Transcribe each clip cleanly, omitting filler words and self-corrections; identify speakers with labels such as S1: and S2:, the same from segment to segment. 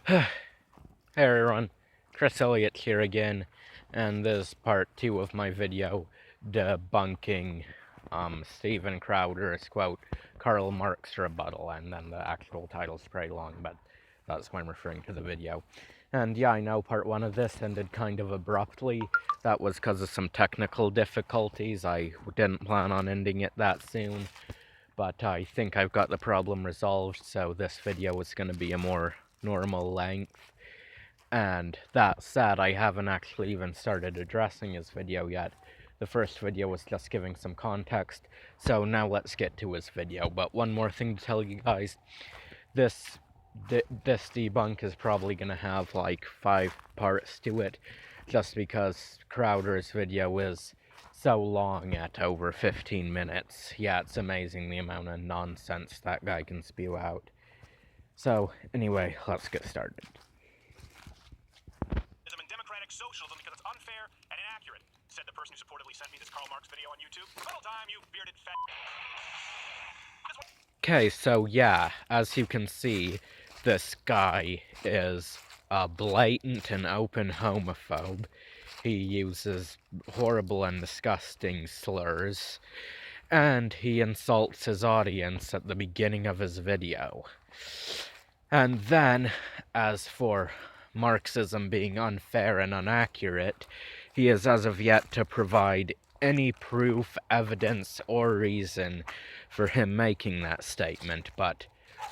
S1: Hey everyone, Chris Elliott here again, and this is part 2 of my video debunking Steven Crowder's quote, Karl Marx rebuttal, and then the actual title's pretty long, but that's why I'm referring to the video. And yeah, I know part 1 of this ended kind of abruptly. That was because of some technical difficulties. I didn't plan on ending it that soon, but I think I've got the problem resolved, so this video is going to be a more normal length. And that said, I haven't actually even started addressing his video yet. The first video was just giving some context, so now let's get to his video. But one more thing to tell you guys, this debunk is probably going to have like 5 parts to it, just because Crowder's video is so long at over 15 minutes. Yeah, it's amazing the amount of nonsense that guy can spew out. So, anyway, let's get started.
S2: Socialism because it's unfair and inaccurate, said the person who supportedly sent me this Karl Marx video on YouTube. Rebuttal time, you bearded fat.
S1: Okay, so yeah, as you can see, this guy is a blatant and open homophobe. He uses horrible and disgusting slurs, and he insults his audience at the beginning of his video. And then, as for Marxism being unfair and inaccurate, he is as of yet to provide any proof, evidence, or reason for him making that statement, but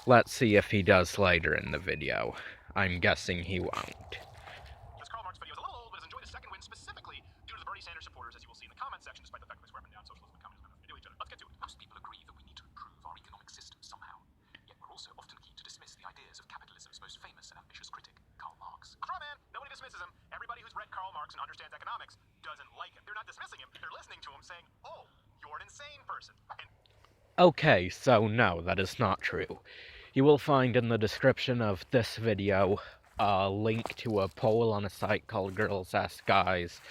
S1: let's see if he does later in the video. I'm guessing he won't.
S2: This Karl Marx video is a little old, but has enjoyed a second win specifically due to the Bernie Sanders supporters, as you will see in the comment section, despite the fact that we're swearing down socialism and communism and each other. Let's get to it.
S3: Most people agree that we need to improve our economic system somehow, yet we're also often keen to dismiss the ideas of capitalism's most famous and ambitious critic, Karl Marx.
S2: Straw man! Nobody dismisses him. Everybody who's read Karl Marx and understands economics doesn't like him. They're not dismissing him, they're listening to him saying, oh, you're an insane person. And
S1: okay, so no, that is not true. You will find in the description of this video a link to a poll on a site called Girls Ask Guys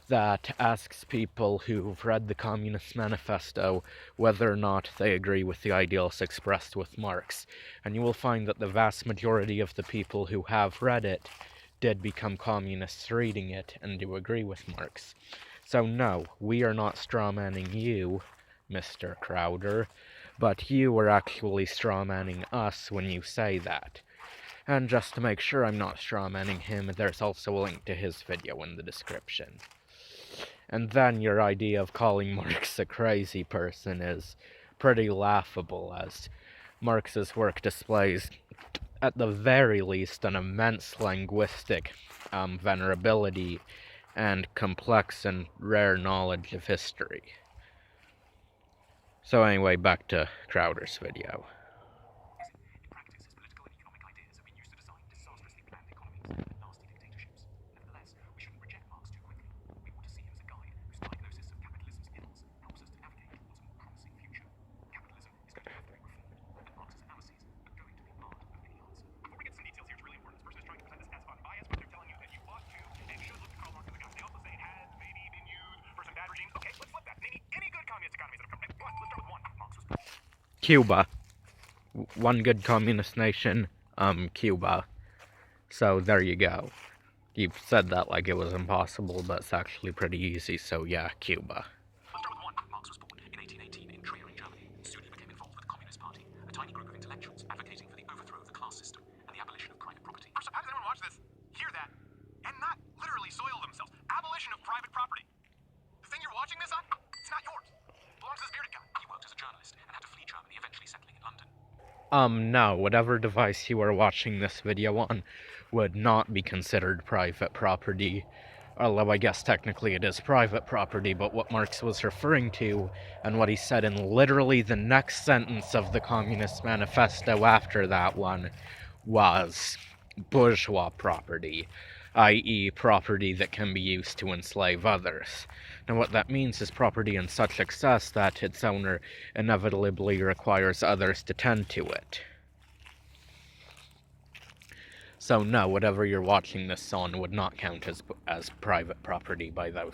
S1: that asks people who've read the Communist Manifesto whether or not they agree with the ideals expressed with Marx. And you will find that the vast majority of the people who have read it did become communists reading it and do agree with Marx. So no, we are not strawmanning you, Mr. Crowder, but you are actually strawmanning us when you say that. And just to make sure I'm not strawmanning him, there's also a link to his video in the description. And then your idea of calling Marx a crazy person is pretty laughable, as Marx's work displays, at the very least, an immense linguistic venerability and complex and rare knowledge of history. So anyway, back to Crowder's video.
S3: In practice, his political and economic ideas have been used to design disastrously planned economies and nasty dictatorships. Nevertheless, we shouldn't reject Marx too quickly. We ought to see him as a guide whose diagnosis of capitalism's ills helps us to navigate towards a more promising future. Capitalism is going to have to be reformed, and Marx's analyses are going to be part of the answer.
S2: before we get to some details here, it's really important. This person is trying to present this as unbiased, but they're telling you that you ought to and should look to Karl Marx as a guy. They also say it has maybe been used for some bad regimes. Okay, let's flip that. Name me any good communist economies that have come. Let's start with one. Marx was born.
S1: Cuba. One good communist nation, Cuba. So there you go. You've said that like it was impossible, but it's actually pretty easy, so yeah, Cuba.
S3: Let's start with one. Marx was born in 1818 in Trier in Germany. Soon he became involved with the Communist Party, a tiny group of intellectuals advocating for the overthrow of the class system and the abolition of private property.
S2: First, how does anyone watch this hear that and not literally soil themselves? Abolition of private property. The thing you're watching this on, it's not yours. It belongs to this bearded guy.
S3: He worked as a journalist and had to flee Germany, eventually settling in London.
S1: No, whatever device you are watching this video on would not be considered private property. Although I guess technically it is private property, but what Marx was referring to, and what he said in literally the next sentence of the Communist Manifesto after that one, was bourgeois property, i.e. property that can be used to enslave others. And what that means is property in such excess that its owner inevitably requires others to tend to it. So no, whatever you're watching this on would not count as private property by those